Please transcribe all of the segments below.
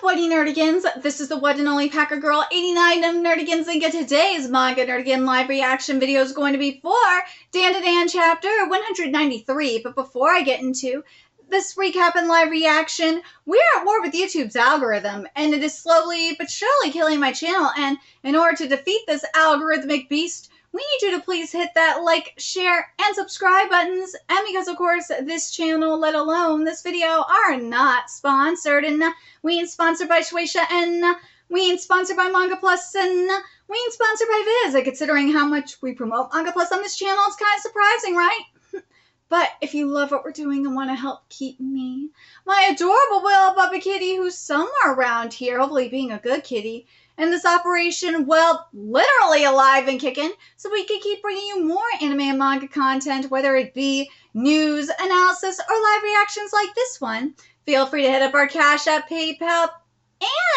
What nerdigans? This is the one and only Packer Girl 89 of Nerdigans, and today's Manga Nerdigan live reaction video is going to be for Dandadan chapter 193. But before I get into this recap and live reaction, we're at war with YouTube's algorithm, and it is slowly but surely killing my channel. And in order to defeat this algorithmic beast, we need you to please hit that like, share, and subscribe buttons. And because, of course, this channel, let alone this video, are not sponsored. And we ain't sponsored by Shueisha, and we ain't sponsored by Manga Plus, and we ain't sponsored by Viz. Considering how much we promote Manga Plus on this channel, it's kind of surprising, right? But if you love what we're doing and want to help keep me, my adorable little puppy kitty, who's somewhere around here, hopefully being a good kitty, and this operation, well, literally alive and kicking, so we can keep bringing you more anime and manga content, whether it be news, analysis, or live reactions like this one. Feel free to hit up our Cash App, PayPal,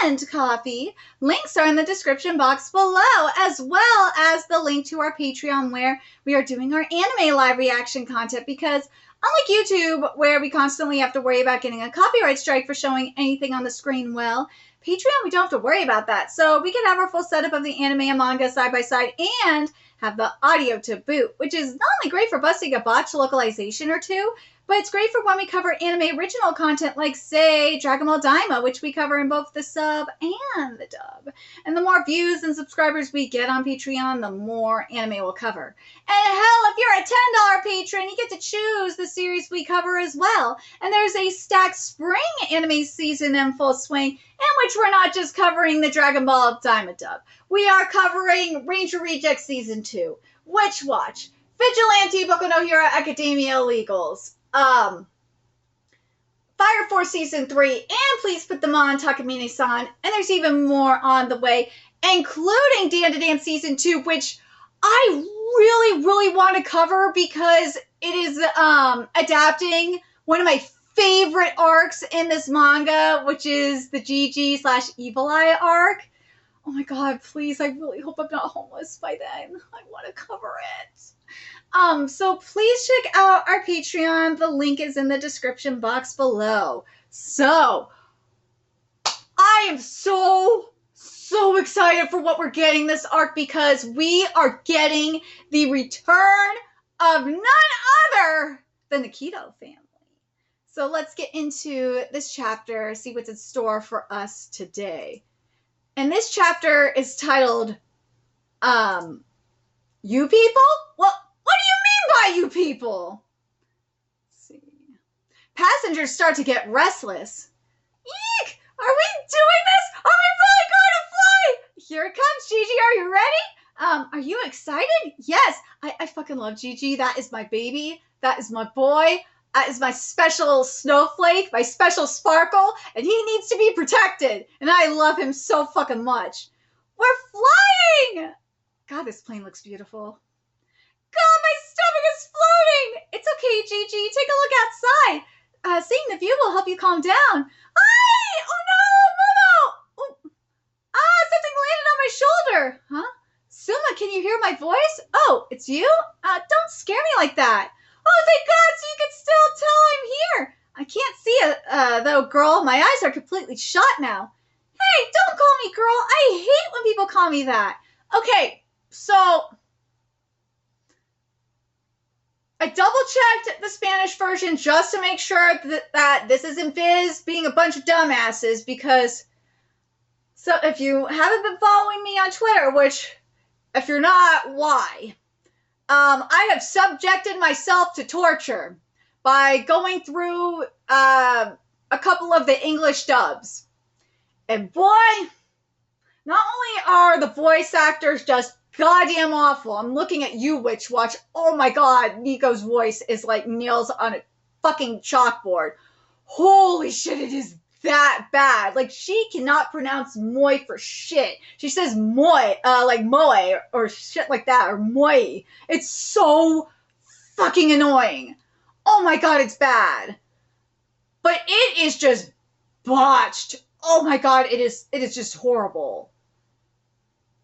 and Coffee. Links are in the description box below, as well as the link to our Patreon, where we are doing our anime live reaction content, because unlike YouTube, where we constantly have to worry about getting a copyright strike for showing anything on the screen, well, Patreon, we don't have to worry about that. So we can have our full setup of the anime and manga side by side and have the audio to boot, which is not only great for busting a botched localization or two, but it's great for when we cover anime original content like, say, Dragon Ball Daima, which we cover in both the sub and the dub. And the more views and subscribers we get on Patreon, the more anime we'll cover. And hell, if you're a $10 patron, you get to choose the series we cover as well. And there's a stacked spring anime season in full swing, in which we're not just covering the Dragon Ball Daima dub. We are covering Ranger Reject Season 2, Witch Watch, Vigilante Boku no Hero Academia Illegals, Fire Force Season 3, and Please Put Them On, Takamine-san, and there's even more on the way, including Dandadan Season 2, which I really want to cover because it is adapting one of my favorite arcs in this manga, which is the GG/Evil Eye arc. Oh my god, please, I really hope I'm not homeless by then. I want to cover it. So please check out our Patreon. The link is in the description box below. So, I am so excited for what we're getting this arc, because we are getting the return of none other than the KITO family. So let's get into this chapter, see what's in store for us today. And this chapter is titled, You People? Well, what do you mean by you people? Let's see. Passengers start to get restless. Eek! Are we doing this? Are we really going to fly? Here it comes, Gigi. Are you ready? Are you excited? Yes, I fucking love Gigi. That is my baby. That is my boy. That is my special snowflake, my special sparkle, and he needs to be protected. And I love him so fucking much. We're flying! God, this plane looks beautiful. God, my stomach is floating! It's okay, Gigi. Take a look outside. Seeing the view will help you calm down. Ay! Oh no, Momo! Oh. Something landed on my shoulder. Huh? Suma, can you hear my voice? Oh, it's you? Don't scare me like that. Oh, thank God, so you can still tell I'm here. I can't see it, though, girl. My eyes are completely shut now. Hey, don't call me girl. I hate when people call me that. Okay, so I double-checked the Spanish version just to make sure that this isn't Viz being a bunch of dumbasses, because so if you haven't been following me on Twitter, which if you're not, why? I have subjected myself to torture by going through a couple of the English dubs. And boy, not only are the voice actors just goddamn awful. I'm looking at you, Witch Watch. Oh my god, Nico's voice is like nails on a fucking chalkboard. Holy shit, it is that bad. Like, she cannot pronounce moi for shit. She says moi, like moe, or shit like that, or moi. It's so fucking annoying. Oh my god, it's bad. But it is just botched. Oh my god, it is just horrible.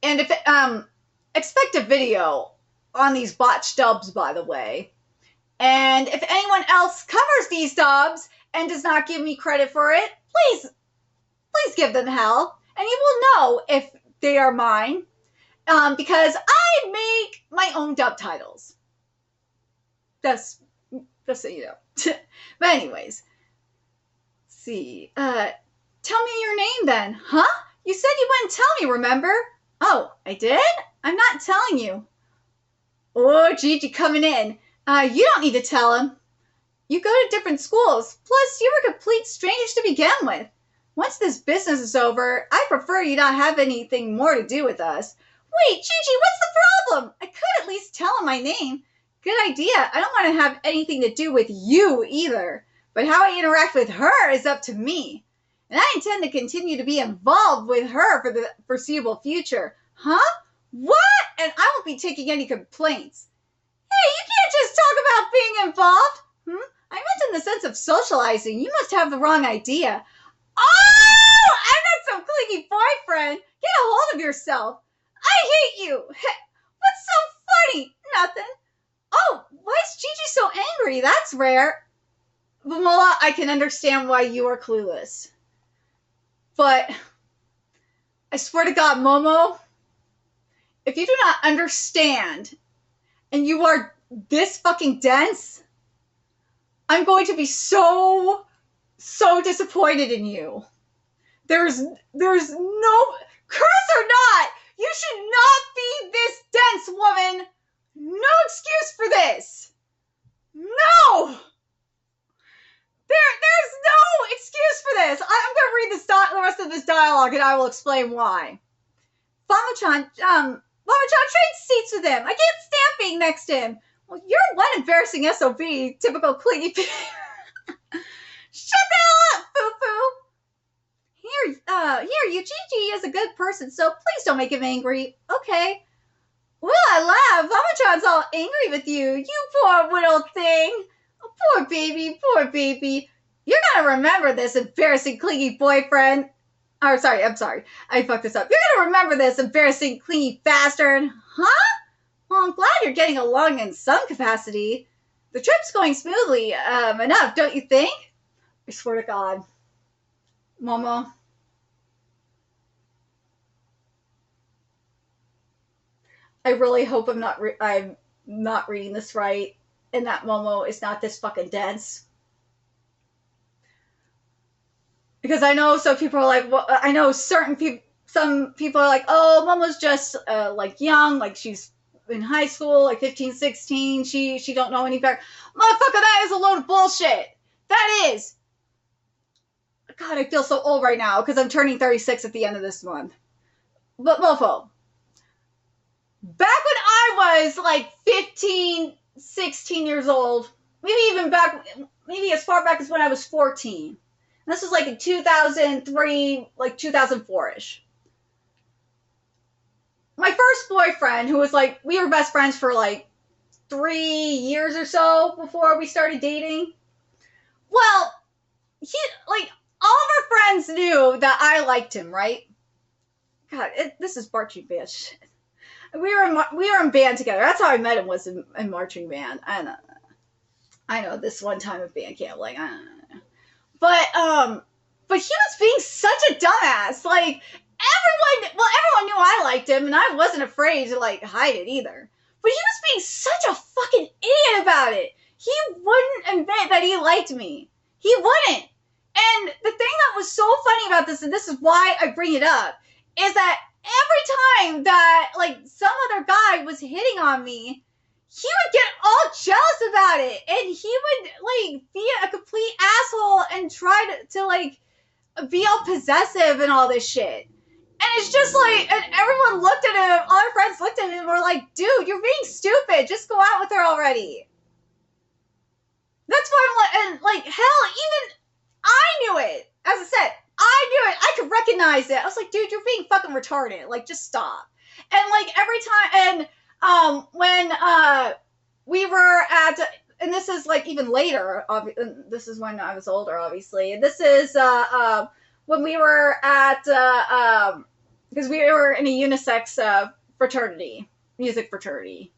And if expect a video on these botched dubs, by the way. And if anyone else covers these dubs and does not give me credit for it, please give them hell, and you will know if they are mine, because I make my own dub titles. Just so you know. But anyways, let's see. Tell me your name then. Huh? You said you wouldn't tell me, remember? Oh, I did? I'm not telling you. Oh, Gigi coming in. You don't need to tell him. You go to different schools. Plus, you were complete strangers to begin with. Once this business is over, I prefer you not have anything more to do with us. Wait, Gigi, what's the problem? I could at least tell him my name. Good idea. I don't want to have anything to do with you either. But how I interact with her is up to me. And I intend to continue to be involved with her for the foreseeable future. Huh? What? And I won't be taking any complaints. Hey, you can't just talk about being involved. I meant in the sense of socializing. You must have the wrong idea. Oh, I'm not some clingy boyfriend. Get a hold of yourself. I hate you. What's so funny? Nothing. Oh, why is Gigi so angry? That's rare. Momola, I can understand why you are clueless. But I swear to God, Momo, if you do not understand and you are this fucking dense, I'm going to be so disappointed in you. There's no, curse or not, you should not be this dense, woman. No excuse for this. No. There's no excuse for this. I'm going to read the rest of this dialogue and I will explain why. Famo-chan, trade seats with him. I can't stand being next to him. Well, you're one embarrassing SOB, typical clingy. Shut the hell up, Foo-Foo. Here, Gigi is a good person, so please don't make him angry. Okay. Well, I laugh. Mama-chan's all angry with you. You poor little thing. Oh, poor baby. You're gonna remember this embarrassing clingy boyfriend. Oh, sorry, I'm sorry. I fucked this up. You're gonna remember this embarrassing clingy bastard. Huh? Well, I'm glad you're getting along in some capacity. The trip's going smoothly enough, don't you think? I swear to God. Momo. I really hope I'm not reading this right, and that Momo is not this fucking dense. Because I know some people are like, well, I know some people are like, oh, Momo's just like young, like she's in high school, like 15, 16, she don't know any better. Motherfucker, that is a load of bullshit. That is. God, I feel so old right now because I'm turning 36 at the end of this month. But mofo, back when I was like 15, 16 years old, maybe as far back as when I was 14. And this was like in 2003, like 2004-ish. My first boyfriend, who was like, we were best friends for like 3 years or so before we started dating. Well, all of our friends knew that I liked him, right? God, this is marching band shit. We were in band together. That's how I met him, was in marching band. I know this one time at band camp, like, I don't know. But he was being such a dumbass. Like, everyone knew I liked him, and I wasn't afraid to, like, hide it either. But he was being such a fucking idiot about it. He wouldn't admit that he liked me. He wouldn't. And the thing that was so funny about this, and this is why I bring it up, is that every time that, like, some other guy was hitting on me, he would get all jealous about it. And he would, like, be a complete asshole and try to like, be all possessive and all this shit. And it's just like, and everyone looked at him, all our friends looked at him and were like, dude, you're being stupid. Just go out with her already. That's why I'm like, and like, hell, even I knew it. As I said, I knew it. I could recognize it. I was like, dude, you're being fucking retarded. Like, just stop. And like every time, and when we were at, and this is like even later, this is when I was older, obviously. And this is when we were at, because we were in a unisex fraternity, music fraternity.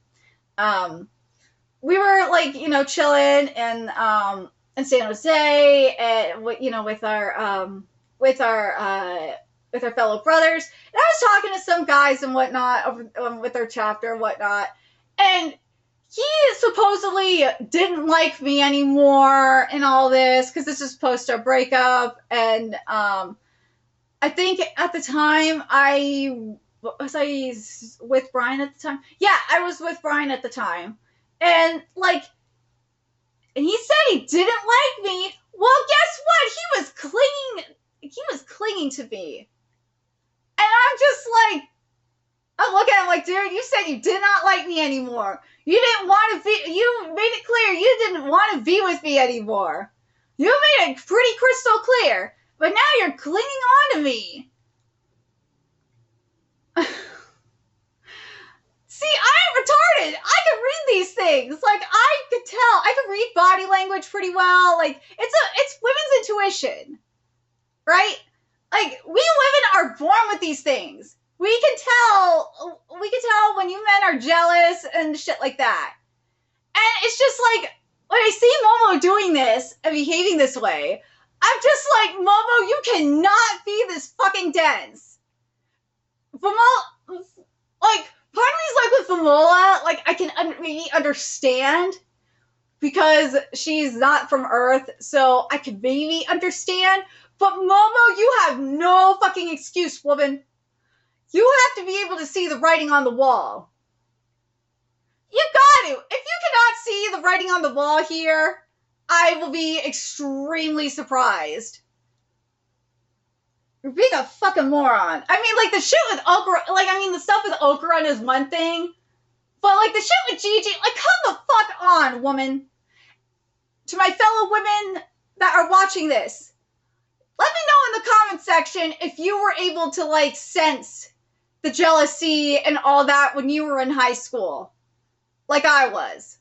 We were like, you know, chilling and in San Jose, and you know, with our with our fellow brothers. And I was talking to some guys and whatnot with our chapter and whatnot, and he supposedly didn't like me anymore and all this because this is post our breakup. And I think at the time was I with Brian at the time? Yeah, I was with Brian at the time, and like, and he said he didn't like me. Well, guess what? He was clinging to me, and I'm just like, I'm looking at him like, dude, you said you did not like me anymore. You didn't want to be, you made it clear you didn't want to be with me anymore. You made it pretty crystal clear, but now you're clinging on to me. See, I'm retarded. I can read these things. Like, I could tell. I can read body language pretty well. Like, it's women's intuition, right? Like, we women are born with these things. We can tell when you men are jealous and shit like that. And it's just like, when I see Momo doing this and behaving this way, I'm just like, Momo, you cannot be this fucking dense. Like, part of me is like with Famola, like, I can maybe understand because she's not from Earth, so I can maybe understand. But Momo, you have no fucking excuse, woman. You have to be able to see the writing on the wall. You got to. If you cannot see the writing on the wall here, I will be extremely surprised. You're being a fucking moron. I mean, like, the shit with Okra, like, I mean, the stuff with Okra is one thing, but, like, the shit with Gigi, like, come the fuck on, woman. To my fellow women that are watching this, let me know in the comment section if you were able to, like, sense the jealousy and all that when you were in high school, like I was.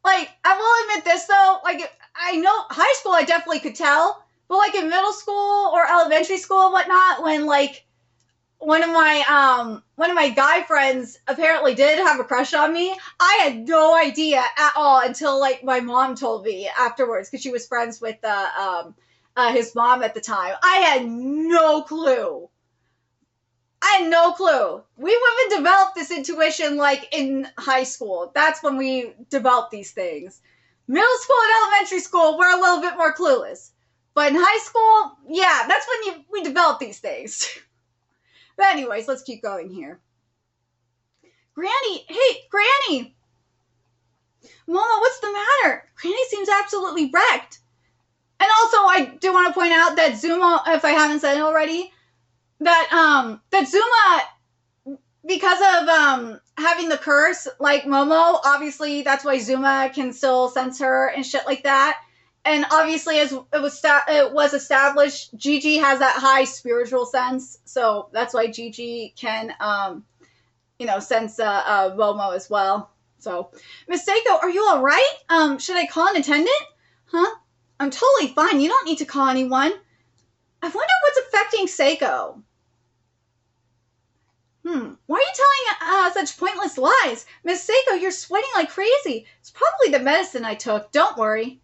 Like, I will admit this, though, like, I know high school I definitely could tell, but, like, in middle school or elementary school and whatnot, when, like, one of my guy friends apparently did have a crush on me, I had no idea at all until, like, my mom told me afterwards, because she was friends with his mom at the time. I had no clue. We women developed this intuition, like, in high school. That's when we developed these things. Middle school and elementary school, we're a little bit more clueless. But in high school, yeah, that's when we develop these things. But anyways, let's keep going here. Granny, hey, Granny! Mama, what's the matter? Granny seems absolutely wrecked. And also, I do want to point out that Zuma, if I haven't said it already, that Zuma, because of having the curse, like Momo, obviously that's why Zuma can still sense her and shit like that. And obviously, as it was established, Gigi has that high spiritual sense, so that's why Gigi can, sense Momo as well. So, Miss Seiko, are you all right? Should I call an attendant? Huh? I'm totally fine. You don't need to call anyone. I wonder what's affecting Seiko. Why are you telling such pointless lies? Miss Seiko, you're sweating like crazy. It's probably the medicine I took. Don't worry.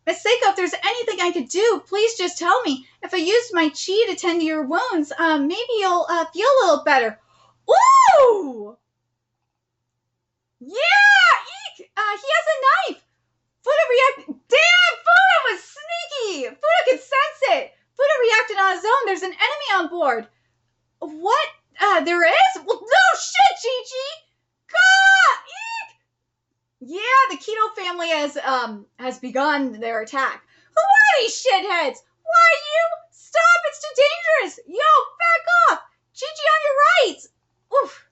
Miss Seiko, if there's anything I could do, please just tell me. If I used my chi to tend to your wounds, maybe you'll feel a little better. Ooh! Yeah! Eek! He has a knife! Fuda reacted. Damn! Fuda was sneaky! Fuda could sense it! Fuda reacted on his own. There's an enemy on board. What? There is? Well, no shit, Gigi! God! Eek! Yeah, the KITO family has begun their attack. Who are these shitheads? Why you? Stop! It's too dangerous! Yo, back off! Gigi on your right! Oof!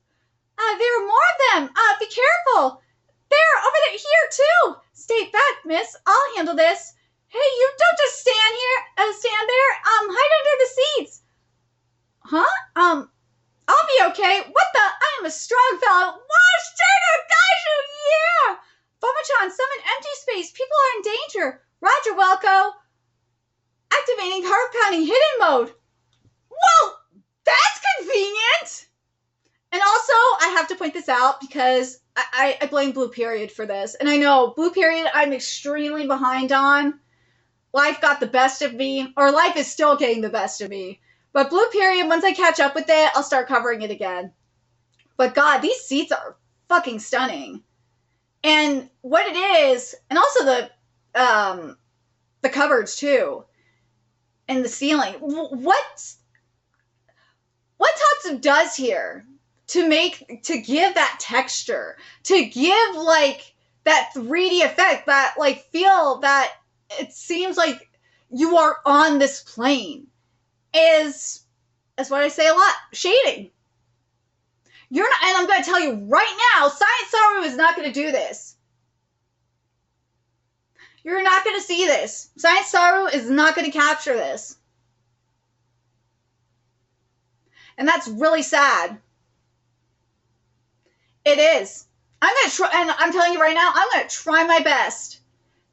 There are more of them! Be careful! They're over there here too! Stay back, miss. I'll handle this. Hey, you don't just stand there. Hide under the seats. Huh? I'll be okay. What the? I am a strong fellow. Wash, Turner, Gaiju, yeah! Bumachan, summon empty space. People are in danger. Roger, Welko. Activating heart pounding hidden mode. Well, that's convenient. And also, I have to point this out because I blame Blue Period for this. And I know, Blue Period, I'm extremely behind on. life got the best of me, or life is still getting the best of me. But Blue Period, once I catch up with it, I'll start covering it again. But God, these seats are fucking stunning. And what it is, and also the cupboards too, and the ceiling. What Tatsu does here to give that texture, to give like that 3D effect, that like feel that it seems like you are on this plane, is what I say a lot: shading. You're not, and I'm going to tell you right now, Science Saru is not going to do this. You're not going to see this. Science Saru is not going to capture this. And that's really sad. It is. I'm going to try, and I'm telling you right now, I'm going to try my best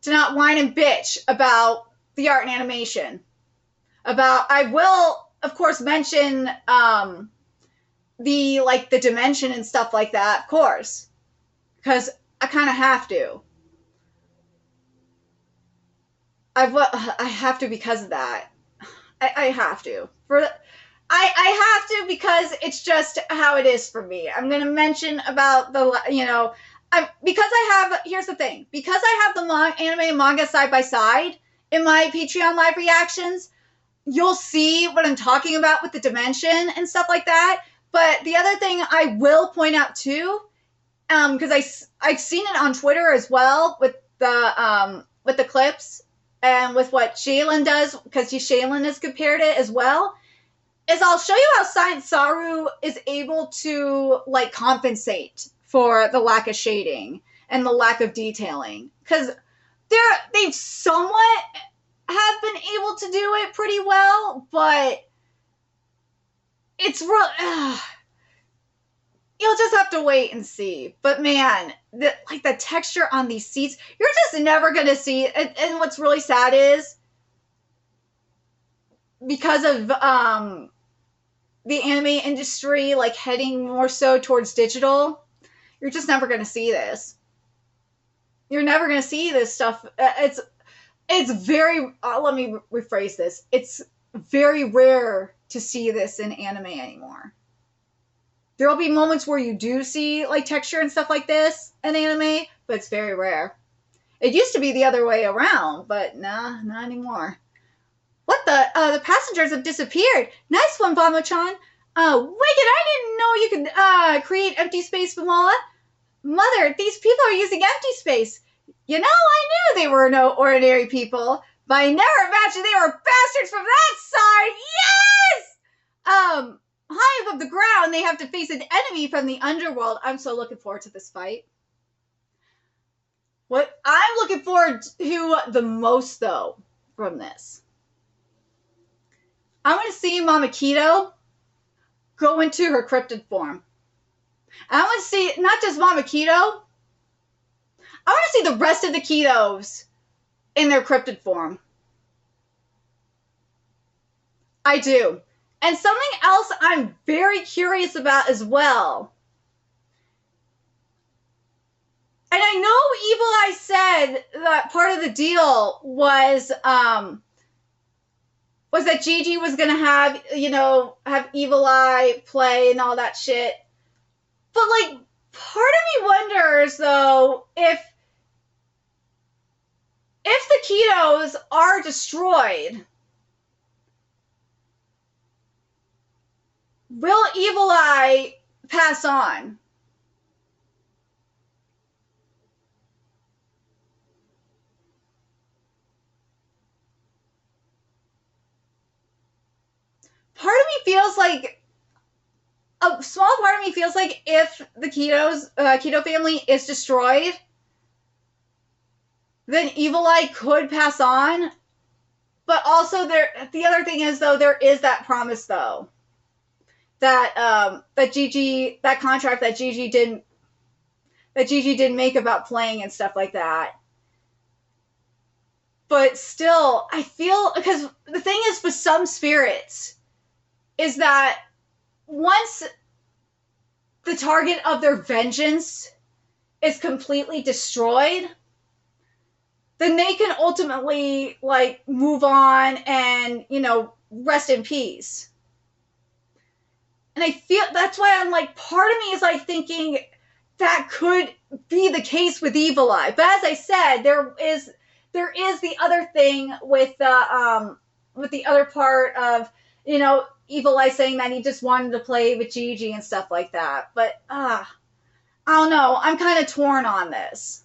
to not whine and bitch about the art and animation. I will, of course, mention the dimension and stuff like that, of course, because I kind of have to. I have to because of that. I have to. I have to because it's just how it is for me. I'm going to mention about here's the thing. Because I have the anime and manga side by side in my Patreon live reactions, you'll see what I'm talking about with the dimension and stuff like that. But the other thing I will point out too, because I've seen it on Twitter as well with the clips and with what Shaylin does, because Shaylin has compared it as well, is I'll show you how Science Saru is able to like compensate for the lack of shading and the lack of detailing, because they've somewhat have been able to do it pretty well, but it's real. You'll just have to wait and see. But man, the texture on these seats, you're just never gonna see it. And what's really sad is, because of the anime industry like heading more so towards digital, you're just never gonna see this. You're never gonna see this stuff. It's very. Let me rephrase this. It's very rare to see this in anime anymore. There will be moments where you do see like texture and stuff like this in anime, but it's very rare. It used to be the other way around, but nah, not anymore. What the passengers have disappeared. Nice one, Bamo-chan. Wicked, I didn't know you could create empty space, Momoa. Mother, these people are using empty space. You know, I knew they were no ordinary people, but I never imagined they were bastards from that side. Yes! High above the ground, they have to face an enemy from the underworld. I'm so looking forward to this fight. What I'm looking forward to the most, though, from this, I want to see Mama KITO go into her cryptid form. I want to see not just Mama KITO, I want to see the rest of the KITOs in their cryptid form. I do. And something else I'm very curious about as well. And I know Evil Eye said that part of the deal was that Gigi was going to have Evil Eye play and all that shit. But, like, part of me wonders, though, if the KITOs are destroyed, will Evil Eye pass on? Part of me feels like, a small part of me feels like if the KITO family is destroyed, then Evil Eye could pass on. But also the other thing is, though, there is that promise, though, that Gigi, that contract that Gigi didn't make about playing and stuff like that. But still, I feel, because the thing is with some spirits is that once the target of their vengeance is completely destroyed, then they can ultimately, like, move on and, you know, rest in peace. And I feel that's why I'm like, part of me is like thinking that could be the case with Evil Eye. But as I said, there is the other thing with the other part of, you know, Evil Eye saying that he just wanted to play with Gigi and stuff like that. But I don't know. I'm kind of torn on this.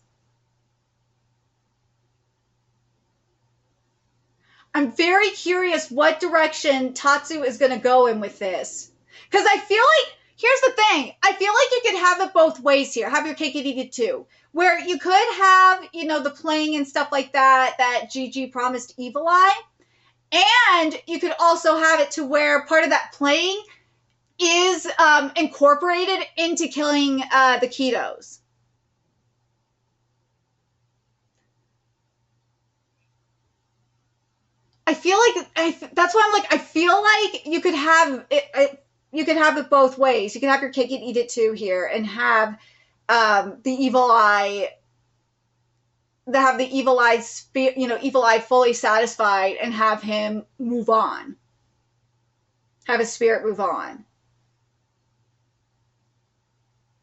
I'm very curious what direction Tatsu is going to go in with this. Because I feel like, here's the thing, I feel like you could have it both ways here. Have your cake and eat it too. Where you could have, you know, the playing and stuff like that Gigi promised Evil Eye. And you could also have it to where part of that playing is incorporated into killing the KITOs. I feel like that's why I'm like, I feel like you could have it both ways. You could have your cake and eat it too here, and have the Evil Eye, Evil Eye fully satisfied, and have him move on, have his spirit move on.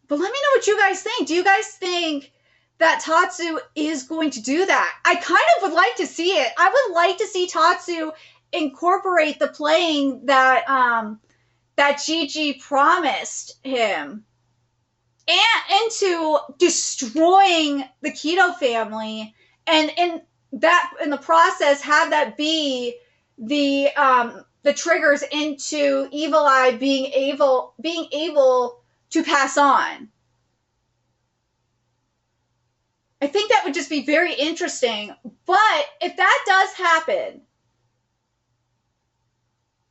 But let me know what you guys think. Do you guys think that Tatsu is going to do that? I kind of would like to see it. I would like to see Tatsu incorporate the playing that that Gigi promised him, and into destroying the KITO family, and in the process have that be the triggers into Evil Eye being able to pass on. I think that would just be very interesting. But if that does happen,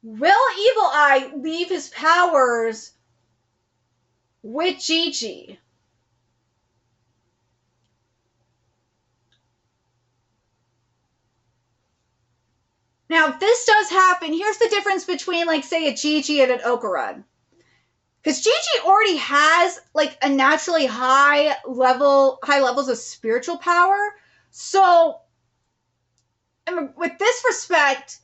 will Evil Eye leave his powers with Gigi? Now, if this does happen, here's the difference between, like, say, a Gigi and an Okarun. Because Gigi already has, like, a naturally high levels of spiritual power. So, with this respect,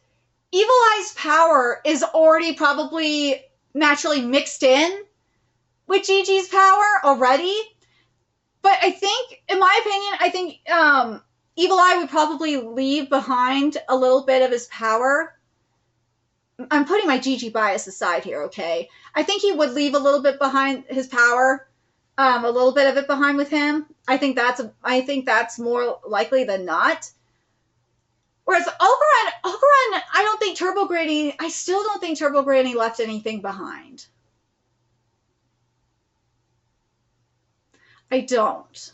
Evil Eye's power is already probably naturally mixed in with Gigi's power already. But I think, in my opinion, I think Evil Eye would probably leave behind a little bit of his power. I'm putting my Gigi bias aside here, okay? I think he would leave a little bit behind his power, a little bit of it behind with him. I think that's more likely than not. Whereas Okarun, I still don't think Turbo Granny left anything behind. I don't.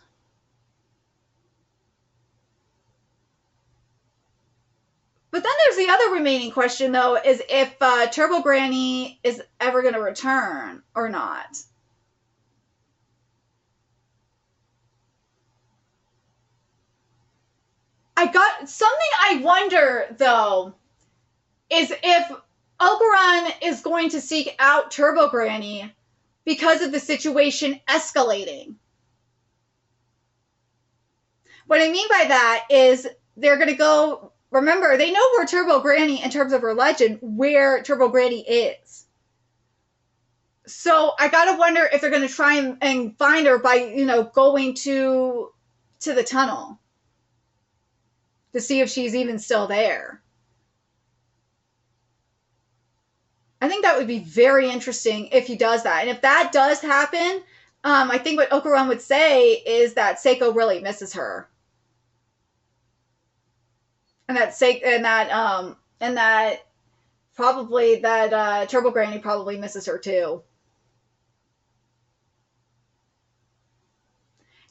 But then there's the other remaining question, though, is if Turbo Granny is ever going to return or not. Something I wonder, though, is if Okarun is going to seek out Turbo Granny because of the situation escalating. What I mean by that is they're going to go... Remember, they know where Turbo Granny, in terms of her legend, where Turbo Granny is. So I gotta wonder if they're gonna try and find her by, you know, going to the tunnel to see if she's even still there. I think that would be very interesting if he does that. And if that does happen, I think what Okarun would say is that Seiko really misses her. And that probably Turbo Granny probably misses her too.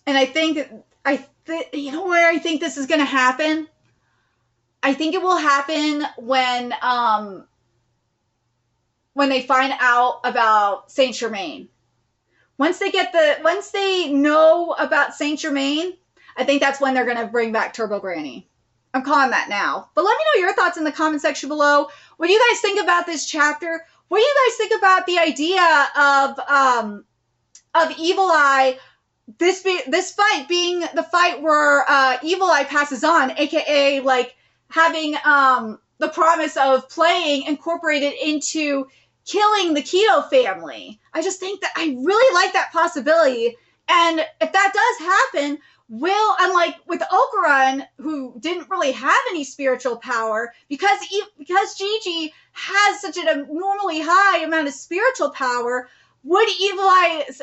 And I think you know where I think this is going to happen? I think it will happen when they find out about Saint Germain. Once they know about Saint Germain, I think that's when they're going to bring back Turbo Granny. I'm calling that now. But let me know your thoughts in the comment section below. What do you guys think about this chapter? What do you guys think about the idea of Evil Eye this fight being the fight where Evil Eye passes on, aka like having the promise of playing incorporated into killing the KITO family. I just think that I really like that possibility. And if that does happen, will, unlike with Okuran, who didn't really have any spiritual power, because Gigi has such an abnormally high amount of spiritual power, would Evil Eye's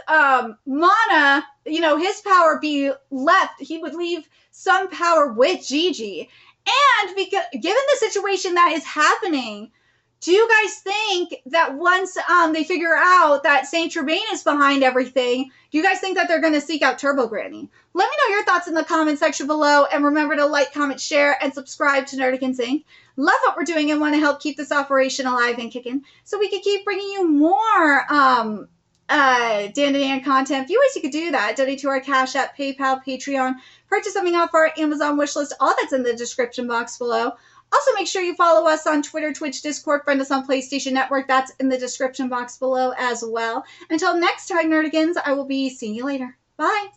mana, his power be left? He would leave some power with Gigi. And because, given the situation that is happening, do you guys think that once they figure out that Saint Germain is behind everything, do you guys think that they're going to seek out Turbo Granny? Let me know your thoughts in the comment section below, and remember to like, comment, share, and subscribe to Nerdigans Inc. Love what we're doing and want to help keep this operation alive and kicking so we can keep bringing you more Dandadan content. A few ways you could do that: donate to our Cash App, PayPal, Patreon, purchase something off our Amazon wishlist. All that's in the description box below. Also, make sure you follow us on Twitter, Twitch, Discord, friend us on PlayStation Network. That's in the description box below as well. Until next time, Nerdigans, I will be seeing you later. Bye!